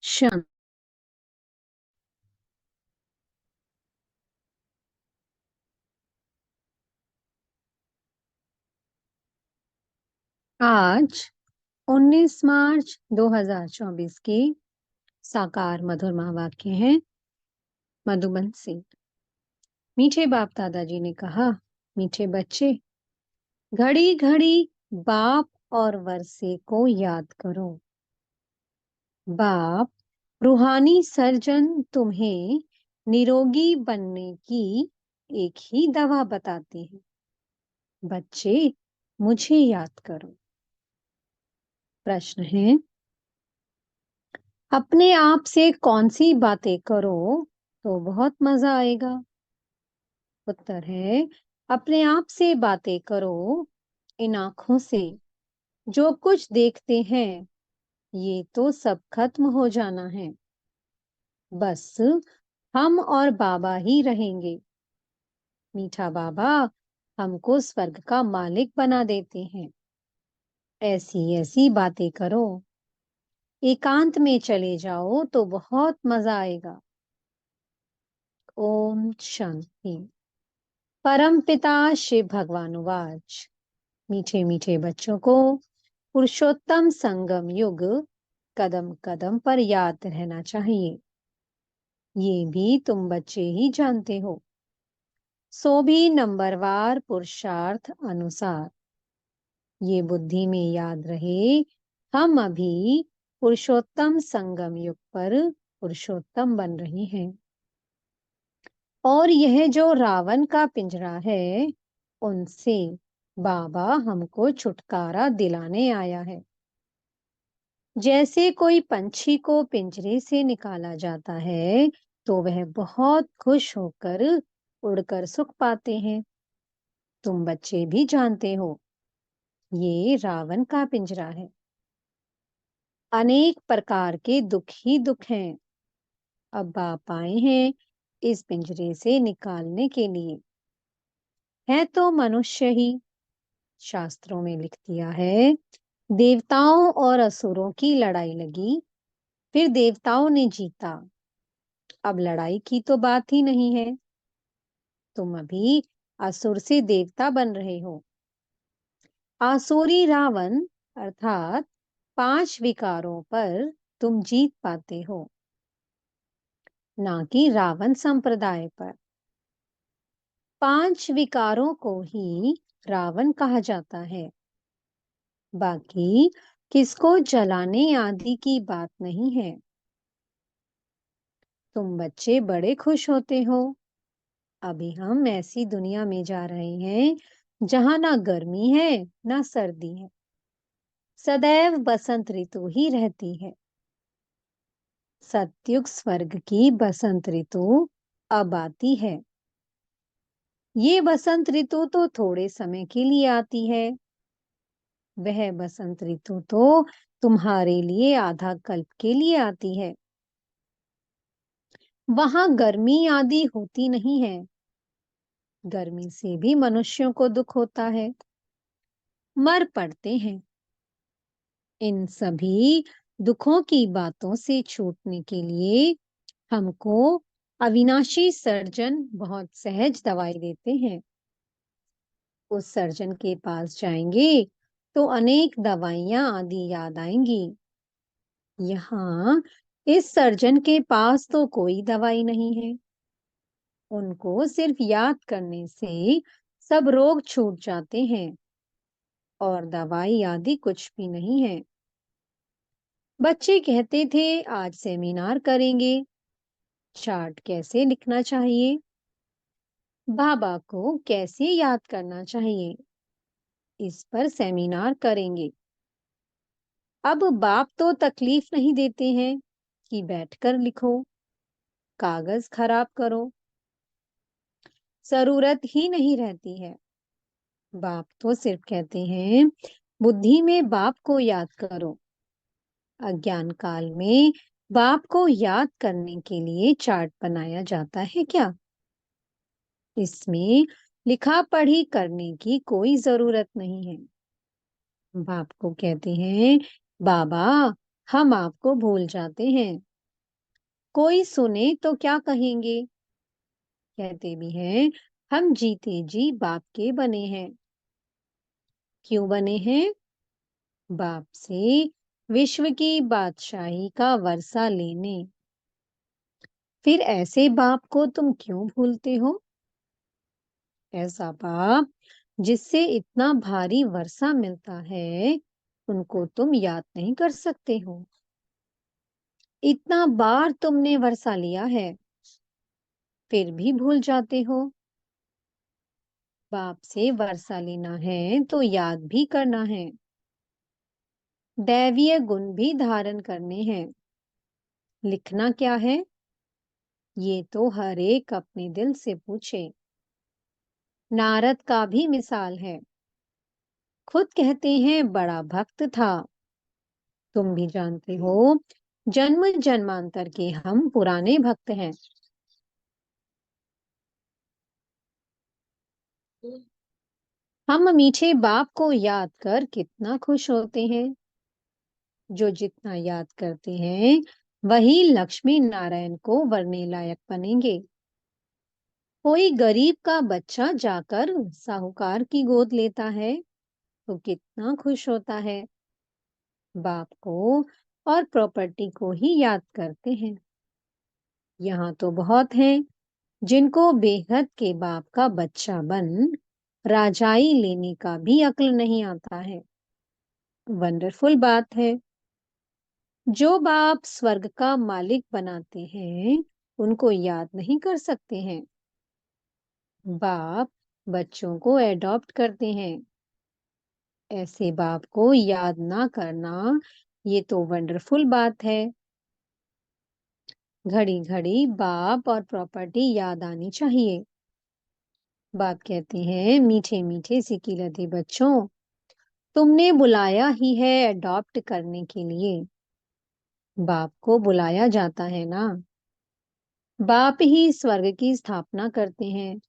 क्षण। आज 19 मार्च 2024 की साकार मधुर महावाक्य हैं। मधुबन से। मीठे बाप दादाजी ने कहा, मीठे बच्चे, घड़ी घड़ी बाप और वर्षे को याद करो। बाप रूहानी सर्जन तुम्हें निरोगी बनने की एक ही दवा बताते हैं। बच्चे, मुझे याद करो। प्रश्न है, अपने आप से कौन सी बातें करो तो बहुत मजा आएगा? उत्तर है, अपने आप से बातें करो, इन आंखों से जो कुछ देखते हैं ये तो सब खत्म हो जाना है। बस हम और बाबा ही रहेंगे। मीठा बाबा हमको स्वर्ग का मालिक बना देते हैं। ऐसी ऐसी बातें करो, एकांत में चले जाओ तो बहुत मजा आएगा। ओम शांति। परम पिता शिव भगवानुवाच। मीठे मीठे बच्चों को पुरुषोत्तम संगम युग कदम कदम पर याद रहना चाहिए। ये भी तुम बच्चे ही जानते हो। सो भी नंबरवार पुरुषार्थ अनुसार ये बुद्धि में याद रहे, हम अभी पुरुषोत्तम संगम युग पर पुरुषोत्तम बन रहे हैं। और यह जो रावण का पिंजरा है, उनसे बाबा हमको छुटकारा दिलाने आया है। जैसे कोई पंछी को पिंजरे से निकाला जाता है तो वह बहुत खुश होकर उड़कर सुख पाते हैं। तुम बच्चे भी जानते हो, ये रावण का पिंजरा है। अनेक प्रकार के दुख ही दुख हैं। अब बाप आए हैं इस पिंजरे से निकालने के लिए। है तो मनुष्य ही। शास्त्रों में लिख दिया है, देवताओं और असुरों की लड़ाई लगी, फिर देवताओं ने जीता। अब लड़ाई की तो बात ही नहीं है। तुम अभी असुर से देवता बन रहे हो। आसुरी रावण अर्थात 5 विकारों पर तुम जीत पाते हो, ना कि रावण संप्रदाय पर। 5 विकारों को ही रावण कहा जाता है। बाकी किसको जलाने आदि की बात नहीं है। तुम बच्चे बड़े खुश होते हो। अभी हम ऐसी दुनिया में जा रहे हैं जहां ना गर्मी है ना सर्दी है, सदैव बसंत ऋतु ही रहती है। सतयुग स्वर्ग की बसंत ऋतु अब आती है। ये बसंत ऋतु तो थोड़े समय के लिए आती है। वह बसंत ऋतु तो तुम्हारे लिए आधा कल्प के लिए आती है। वहां गर्मी आदि होती नहीं है। गर्मी से भी मनुष्यों को दुख होता है, मर पड़ते हैं। इन सभी दुखों की बातों से छूटने के लिए हमको अविनाशी सर्जन बहुत सहज दवाई देते हैं। उस सर्जन के पास जाएंगे तो अनेक दवाइयां आदि याद आएंगी। यहाँ इस सर्जन के पास तो कोई दवाई नहीं है। उनको सिर्फ याद करने से सब रोग छूट जाते हैं और दवाई आदि कुछ भी नहीं है। बच्चे कहते थे आज सेमिनार करेंगे, चार्ट कैसे लिखना चाहिए, बाबा को कैसे याद करना चाहिए, इस पर सेमिनार करेंगे। अब बाप तो तकलीफ नहीं देते हैं कि बैठकर लिखो, कागज खराब करो, जरूरत ही नहीं रहती है। बाप तो सिर्फ कहते हैं बुद्धि में बाप को याद करो। अज्ञान काल में बाप को याद करने के लिए चार्ट बनाया जाता है क्या? इसमें लिखा पढ़ी करने की कोई जरूरत नहीं है। बाप को कहते हैं बाबा, हम आपको भूल जाते हैं। कोई सुने तो क्या कहेंगे? कहते भी हैं, हम जीते जी बाप के बने हैं। क्यों बने हैं? बाप से विश्व की बादशाही का वर्षा लेने। फिर ऐसे बाप को तुम क्यों भूलते हो? ऐसा बाप जिससे इतना भारी वर्षा मिलता है, उनको तुम याद नहीं कर सकते हो? इतना बार तुमने वर्षा लिया है, फिर भी भूल जाते हो? बाप से वर्षा लेना है तो याद भी करना है, दैवीय गुण भी धारण करने हैं। लिखना क्या है? ये तो हर एक अपने दिल से पूछे। नारद का भी मिसाल है। खुद कहते हैं बड़ा भक्त था। तुम भी जानते हो, जन्म जन्मांतर के हम पुराने भक्त हैं। हम मीठे बाप को याद कर कितना खुश होते हैं। जो जितना याद करते हैं, वही लक्ष्मी नारायण को वरने लायक बनेंगे। कोई गरीब का बच्चा जाकर साहूकार की गोद लेता है तो कितना खुश होता है। बाप को और प्रॉपर्टी को ही याद करते हैं। यहाँ तो बहुत हैं जिनको बेहद के बाप का बच्चा बन राजाई लेने का भी अक्ल नहीं आता है। वंडरफुल बात है। जो बाप स्वर्ग का मालिक बनाते हैं, उनको याद नहीं कर सकते हैं। बाप बच्चों को एडॉप्ट करते हैं। ऐसे बाप को याद ना करना, ये तो वंडरफुल बात है। घड़ी घड़ी बाप और प्रॉपर्टी याद आनी चाहिए। बाप कहते हैं, मीठे मीठे सिकिलते बच्चों, तुमने बुलाया ही है अडॉप्ट करने के लिए। बाप को बुलाया जाता है ना। बाप ही स्वर्ग की स्थापना करते हैं,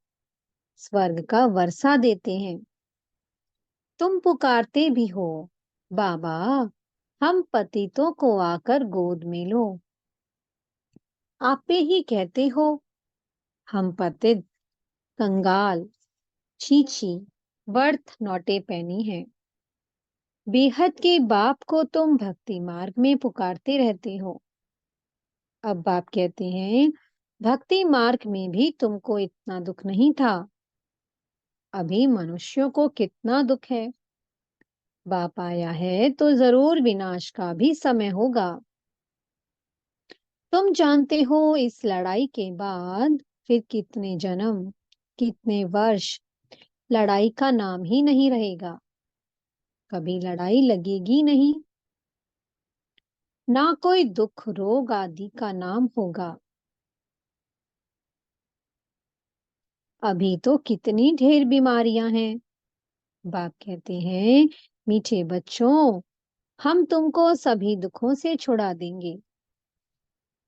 स्वर्ग का वर्षा देते हैं। तुम पुकारते भी हो, बाबा हम पतितों को आकर गोद में लो। आपे ही कहते हो, हम पतित कंगाल, छी बर्थ नॉटे पैनी है। बेहद के बाप को तुम भक्ति मार्ग में पुकारते रहते हो। अब बाप कहते हैं, भक्ति मार्ग में भी तुमको इतना दुख नहीं था। अभी मनुष्यों को कितना दुख है। बाप आया है तो जरूर विनाश का भी समय होगा। तुम जानते हो, इस लड़ाई के बाद फिर कितने जन्म, कितने वर्ष लड़ाई का नाम ही नहीं रहेगा। कभी लड़ाई लगेगी नहीं, ना कोई दुख रोग आदि का नाम होगा। अभी तो कितनी ढेर बीमारियां हैं। बाप कहते हैं, मीठे बच्चों, हम तुमको सभी दुखों से छुड़ा देंगे।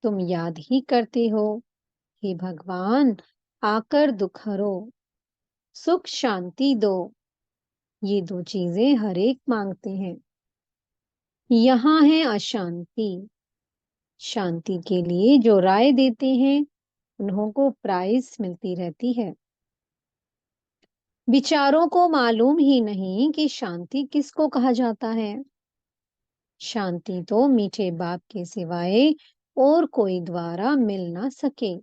तुम याद ही करते हो, हे भगवान आकर दुख हरो, सुख शांति दो। ये दो चीजें हर एक मांगते हैं। यहाँ है अशांति। शांति के लिए जो राय देते हैं, उन्हों को प्राइज मिलती रहती है। विचारों को मालूम ही नहीं कि शांति किसको कहा जाता है। शांति तो मीठे बाप के सिवाय और कोई द्वारा मिल ना सके।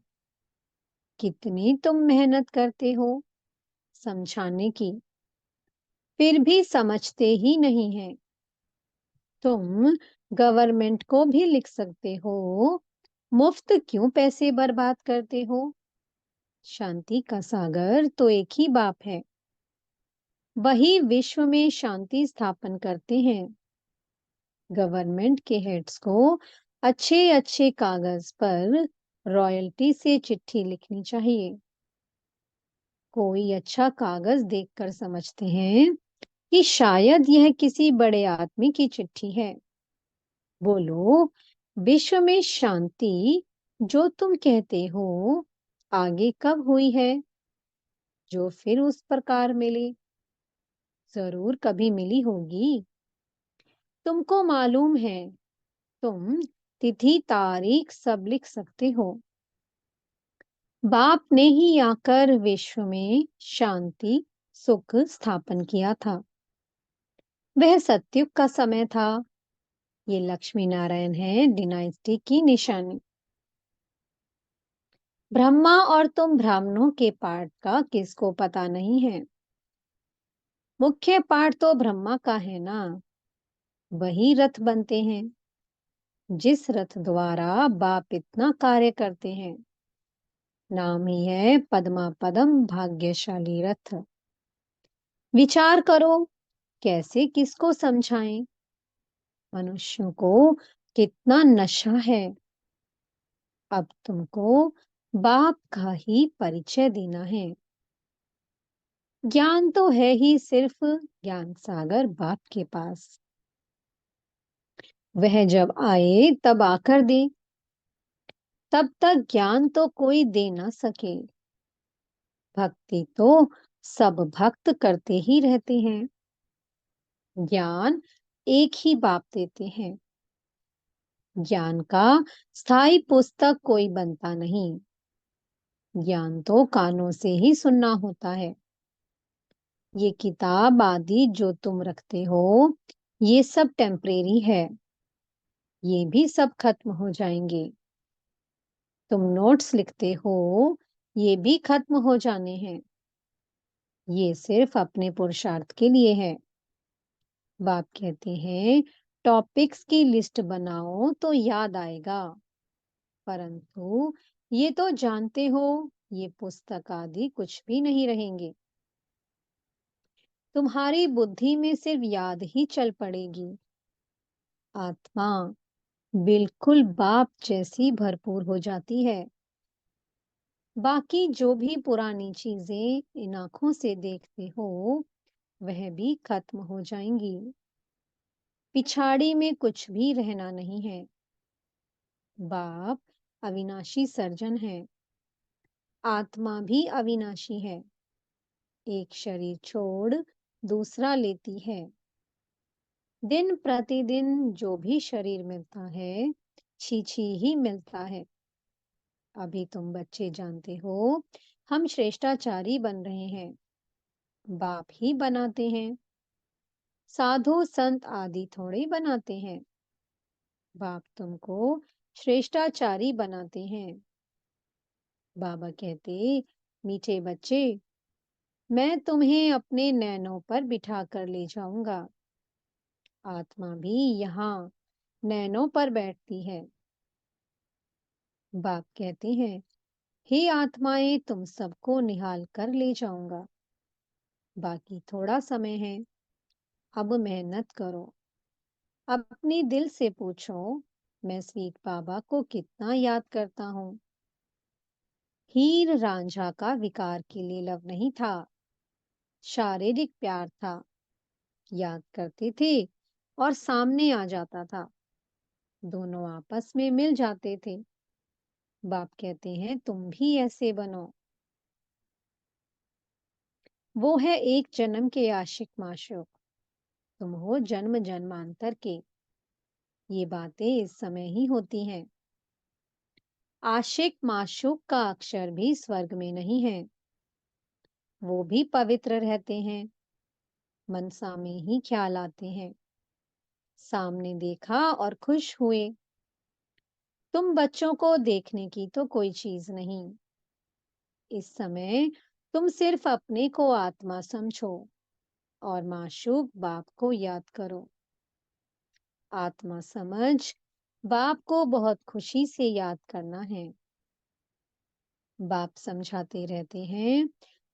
कितनी तुम मेहनत करते हो समझाने की, फिर भी समझते ही नहीं है। तुम गवर्नमेंट को भी लिख सकते हो, मुफ्त क्यों पैसे बर्बाद करते हो? शांति का सागर तो एक ही बाप है। वही विश्व में शांति स्थापन करते हैं। गवर्नमेंट के हेड्स को अच्छे अच्छे कागज पर रॉयल्टी से चिट्ठी लिखनी चाहिए। कोई अच्छा कागज देखकर समझते हैं कि शायद यह किसी बड़े आदमी की चिट्ठी है। बोलो, विश्व में शांति जो तुम कहते हो, आगे कब हुई है जो फिर उस प्रकार मिली? जरूर कभी मिली होगी। तुमको मालूम है, तुम तिथि तारीख सब लिख सकते हो। बाप ने ही आकर विश्व में शांति सुख स्थापन किया था। वह सतयुग का समय था। ये लक्ष्मी नारायण है डिनाइस्टी की निशानी। ब्रह्मा और तुम ब्राह्मणों के पाठ का किसको पता नहीं है। मुख्य पाठ तो ब्रह्मा का है ना। वही रथ बनते हैं, जिस रथ द्वारा बाप इतना कार्य करते हैं। नाम ही है पद्मा पदम भाग्यशाली रथ। विचार करो, कैसे किसको समझाएं। मनुष्यों को कितना नशा है। अब तुमको बाप का ही परिचय देना है। ज्ञान तो है ही सिर्फ ज्ञान सागर बाप के पास। वह जब आए तब आकर दे। तब तक ज्ञान तो कोई दे ना सके। भक्ति तो सब भक्त करते ही रहते हैं। ज्ञान एक ही बाप देते हैं। ज्ञान का स्थायी पुस्तक कोई बनता नहीं। ज्ञान तो कानों से ही सुनना होता है। ये किताब आदि जो तुम रखते हो, ये सब टेम्परेरी है। ये भी सब खत्म हो जाएंगे। तुम नोट्स लिखते हो, ये भी खत्म हो जाने हैं। ये सिर्फ अपने पुरुषार्थ के लिए है। बाप कहते हैं टॉपिक्स की लिस्ट बनाओ तो याद आएगा। परंतु ये तो जानते हो, ये पुस्तक आदि कुछ भी नहीं रहेंगे। तुम्हारी बुद्धि में सिर्फ याद ही चल पड़ेगी। आत्मा बिल्कुल बाप जैसी भरपूर हो जाती है। बाकी जो भी पुरानी चीजें इन आंखों से देखते हो, वह भी खत्म हो जाएंगी। पिछाड़ी में कुछ भी रहना नहीं है। बाप अविनाशी सर्जन है। आत्मा भी अविनाशी है। एक शरीर छोड़ दूसरा लेती है। दिन प्रतिदिन जो भी शरीर मिलता है, छी छी ही मिलता है। अभी तुम बच्चे जानते हो, हम श्रेष्ठाचारी बन रहे हैं। बाप ही बनाते हैं। साधु संत आदि थोड़े बनाते हैं। बाप तुमको श्रेष्ठाचारी बनाते हैं। बाबा कहते, मीठे बच्चे, मैं तुम्हें अपने नैनों पर बिठा कर ले जाऊंगा। आत्मा भी यहाँ नैनों पर बैठती है। बाप कहते हैं, हे आत्माएं, तुम सबको निहाल कर ले जाऊंगा। बाकी थोड़ा समय है। अब मेहनत करो। अपने दिल से पूछो, मैं स्वीट बाबा को कितना याद करता हूँ। हीर रांझा का विकार के लिए लव नहीं था, शारीरिक प्यार था। याद करते थे और सामने आ जाता था। दोनों आपस में मिल जाते थे। बाप कहते हैं तुम भी ऐसे बनो। वो है एक जन्म के आशिक माशूक। तुम हो जन्म जन्मांतर के। ये बातें इस समय ही होती हैं। आशिक माशूक का अक्षर भी स्वर्ग में नहीं है। वो भी पवित्र रहते हैं। मनसा में ही ख्याल आते हैं। सामने देखा और खुश हुए। तुम बच्चों को देखने की तो कोई चीज नहीं। इस समय तुम सिर्फ अपने को आत्मा समझो और माशूक बाप को याद करो। आत्मा समझ बाप को बहुत खुशी से याद करना है। बाप समझाते रहते हैं,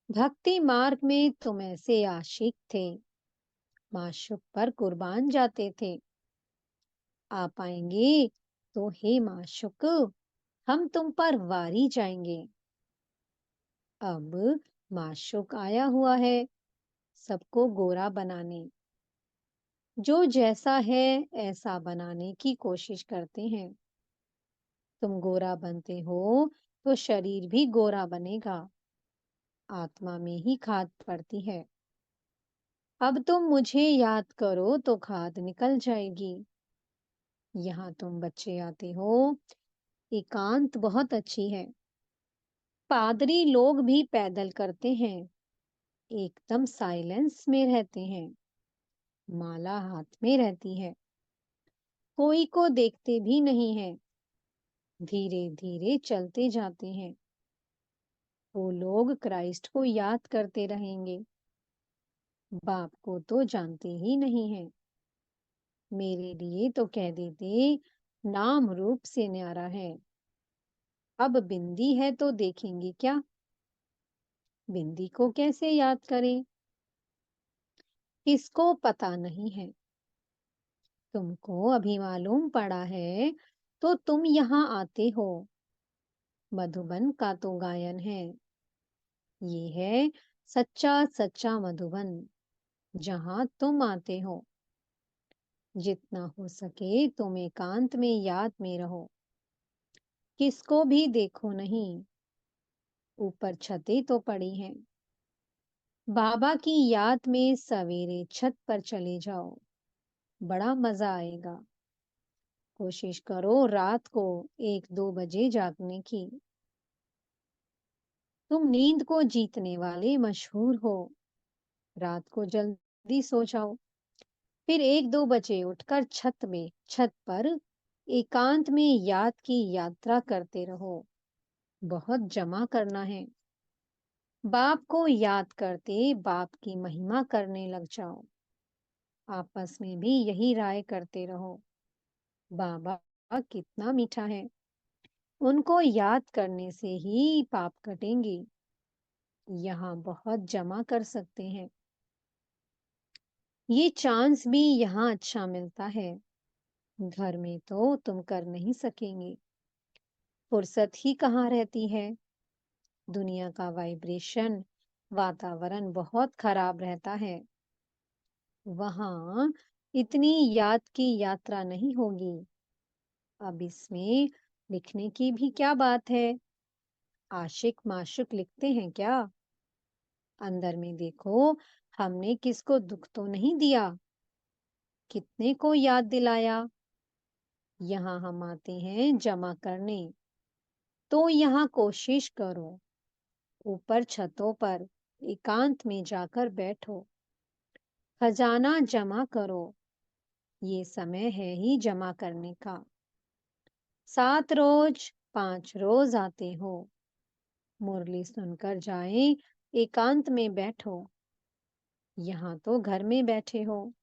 भक्ति मार्ग में तुम ऐसे आशिक थे, माशूक पर कुर्बान जाते थे। आप आएंगे तो हे माशूक, हम तुम पर वारी जाएंगे। अब माशूक आया हुआ है सबको गोरा बनाने। जो जैसा है ऐसा बनाने की कोशिश करते हैं। तुम गोरा बनते हो तो शरीर भी गोरा बनेगा। आत्मा में ही खाद पड़ती है। अब तुम मुझे याद करो तो खाद निकल जाएगी। यहाँ तुम बच्चे आते हो, एकांत बहुत अच्छी है। पादरी लोग भी पैदल करते हैं, एकदम साइलेंस में रहते हैं, माला हाथ में रहती है, कोई को देखते भी नहीं है, धीरे धीरे चलते जाते हैं। वो लोग क्राइस्ट को याद करते रहेंगे, बाप को तो जानते ही नहीं है। मेरे लिए तो कह देते, नाम रूप से न्यारा है। अब बिंदी है तो देखेंगे क्या, बिंदी को कैसे याद करें, किसको पता नहीं है। तुमको अभी मालूम पड़ा है तो तुम यहाँ आते हो। मधुबन का तो गायन है, ये है सच्चा सच्चा मधुबन, जहाँ तुम आते हो। जितना हो सके तुम एकांत में याद में रहो, किसको भी देखो नहीं। ऊपर छतें तो पड़ी हैं, बाबा की याद में सवेरे छत पर चले जाओ, बड़ा मजा आएगा। कोशिश करो रात को 1-2 बजे जागने की। तुम नींद को जीतने वाले मशहूर हो। रात को जल्दी सो जाओ, फिर 1-2 बजे उठकर छत पर एकांत में याद की यात्रा करते रहो। बहुत जमा करना है। बाप को याद करते बाप की महिमा करने लग जाओ। आपस में भी यही राय करते रहो, बाबा कितना मीठा है, उनको याद करने से ही पाप कटेंगे। यहाँ बहुत जमा कर सकते हैं। ये चांस भी यहाँ अच्छा मिलता है, घर में तो तुम कर नहीं सकेंगे। फुर्सत ही कहाँ रहती है। दुनिया का वाइब्रेशन, वातावरण बहुत खराब रहता है। वहां इतनी याद की यात्रा नहीं होगी। अब इसमें लिखने की भी क्या बात है। आशिक माशुक लिखते हैं क्या। अंदर में देखो, हमने किसको दुख तो नहीं दिया, कितने को याद दिलाया। यहाँ हम आते हैं जमा करने, तो यहाँ कोशिश करो, ऊपर छतों पर एकांत में जाकर बैठो, खजाना जमा करो। ये समय है ही जमा करने का। 7 रोज 5 रोज आते हो, मुरली सुनकर जाएं, एकांत में बैठो। यहाँ तो घर में बैठे हो।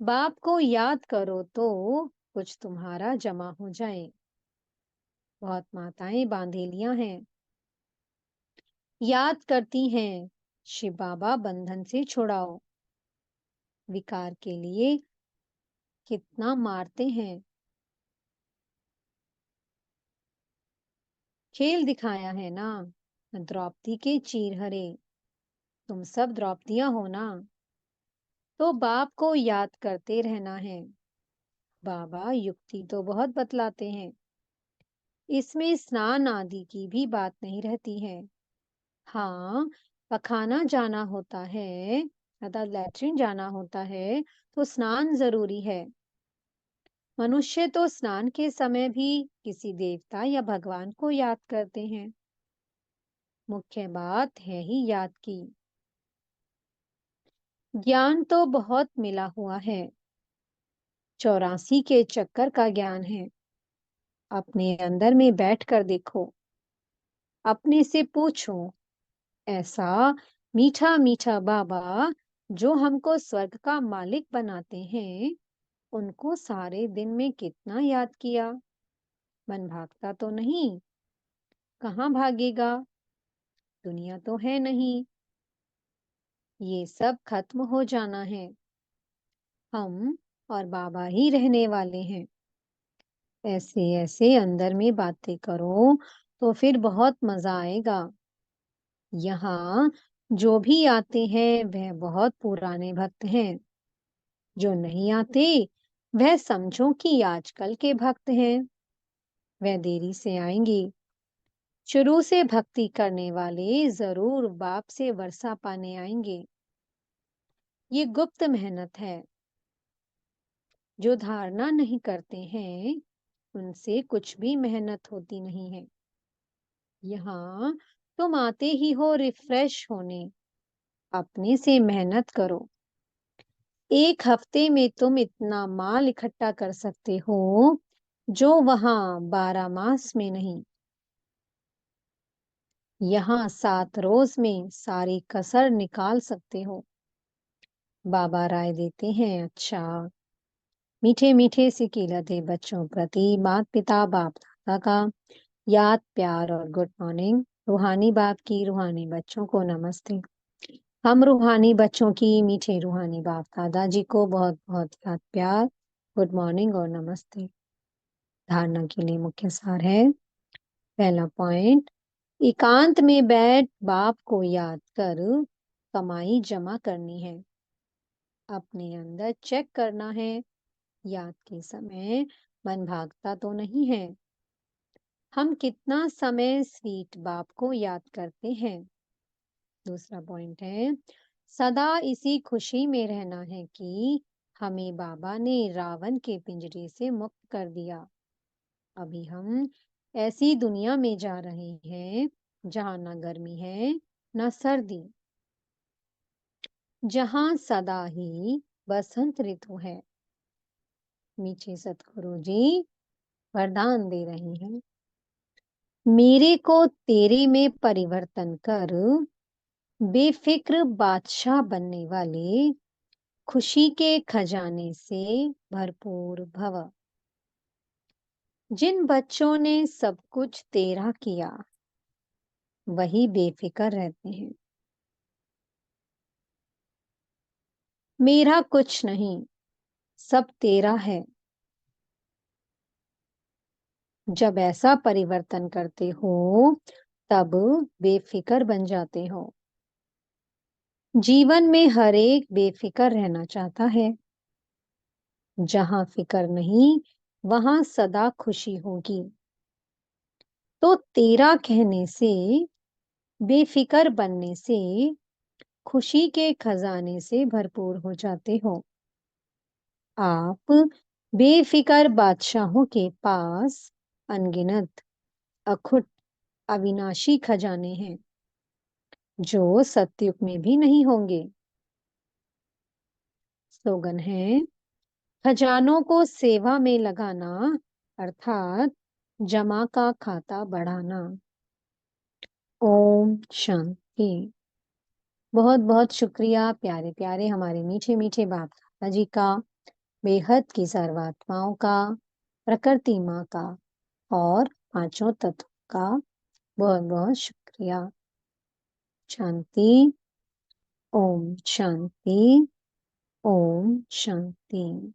बाप को याद करो तो कुछ तुम्हारा जमा हो जाए। बहुत माताएं बांधेलियां हैं, याद करती हैं, शिव बाबा बंधन से छुड़ाओ। विकार के लिए कितना मारते हैं। खेल दिखाया है ना, द्रौपदी के चीर हरे। तुम सब द्रौपदियां हो ना, तो बाप को याद करते रहना है। बाबा युक्ति तो बहुत बतलाते हैं, इसमें स्नान आदि की भी बात नहीं रहती है। हाँ, पखाना जाना होता है, अर्थात लैट्रिन जाना होता है, तो स्नान जरूरी है। मनुष्य तो स्नान के समय भी किसी देवता या भगवान को याद करते हैं। मुख्य बात है ही याद की। ज्ञान तो बहुत मिला हुआ है, 84 के चक्कर का ज्ञान है। अपने अंदर में बैठ कर देखो, अपने से पूछो, ऐसा मीठा मीठा बाबा जो हमको स्वर्ग का मालिक बनाते हैं, उनको सारे दिन में कितना याद किया। मन भागता तो नहीं, कहाँ भागेगा, दुनिया तो है नहीं। ये सब खत्म हो जाना है, हम और बाबा ही रहने वाले हैं। ऐसे ऐसे अंदर में बातें करो तो फिर बहुत मजा आएगा। यहाँ जो भी आते हैं वह बहुत पुराने भक्त हैं, जो नहीं आते वह समझो कि आजकल के भक्त हैं। वह देरी से आएंगे। शुरू से भक्ति करने वाले जरूर बाप से वर्षा पाने आएंगे। ये गुप्त मेहनत है। जो धारणा नहीं करते हैं, उनसे कुछ भी मेहनत होती नहीं है। यहाँ तुम आते ही हो रिफ्रेश होने, अपने से मेहनत करो। एक हफ्ते में तुम इतना माल इकट्ठा कर सकते हो जो वहां 12 मास में नहीं। यहाँ 7 रोज में सारी कसर निकाल सकते हो। बाबा राय देते हैं, अच्छा, मीठे मीठे सिक्के लदे बच्चों प्रति माता पिता बाप दादा का याद प्यार और गुड मॉर्निंग। रूहानी बाप की रूहानी बच्चों को नमस्ते। हम रूहानी बच्चों की मीठे रूहानी बाप दादाजी को बहुत बहुत याद प्यार, गुड मॉर्निंग और नमस्ते। धारणा के लिए मुख्य सार है। पहला पॉइंट, एकांत में बैठ बाप को याद कर कमाई जमा करनी है। अपने अंदर चेक करना है, याद के समय मन भागता तो नहीं है। हम कितना समय स्वीट बाप को याद करते हैं। दूसरा पॉइंट है, सदा इसी खुशी में रहना है कि हमें बाबा ने रावण के पिंजरे से मुक्त कर दिया। अभी हम ऐसी दुनिया में जा रहे हैं जहां ना गर्मी है ना सर्दी, जहां सदा ही बसंत ऋतु है। मीठे सतगुरु जी वरदान दे रहे हैं, मेरे को तेरे में परिवर्तन कर बेफिक्र बादशाह बनने वाले खुशी के खजाने से भरपूर भव। जिन बच्चों ने सब कुछ तेरा किया, वही बेफिक्र रहते हैं। मेरा कुछ नहीं, सब तेरा है। जब ऐसा परिवर्तन करते हो, तब बेफिक्र बन जाते हो। जीवन में हर एक बेफिक्र रहना चाहता है। जहां फिक्र नहीं, वहां सदा खुशी होगी। तो तेरा कहने से, बेफिक्र बनने से, खुशी के खजाने से भरपूर हो जाते हो। आप बेफिक्र बादशाहों के पास अनगिनत अखुट अविनाशी खजाने हैं, जो सतयुग में भी नहीं होंगे। स्लोगन है, खजानों को सेवा में लगाना, अर्थात जमा का खाता बढ़ाना। ओम शांति। बहुत बहुत शुक्रिया प्यारे प्यारे हमारे मीठे मीठे बाप दादा जी का, बेहद की सर्वात्माओं का, प्रकृति माँ का और पांचों तत्वों का बहुत बहुत शुक्रिया। शांति। ओम शांति। ओम शांति।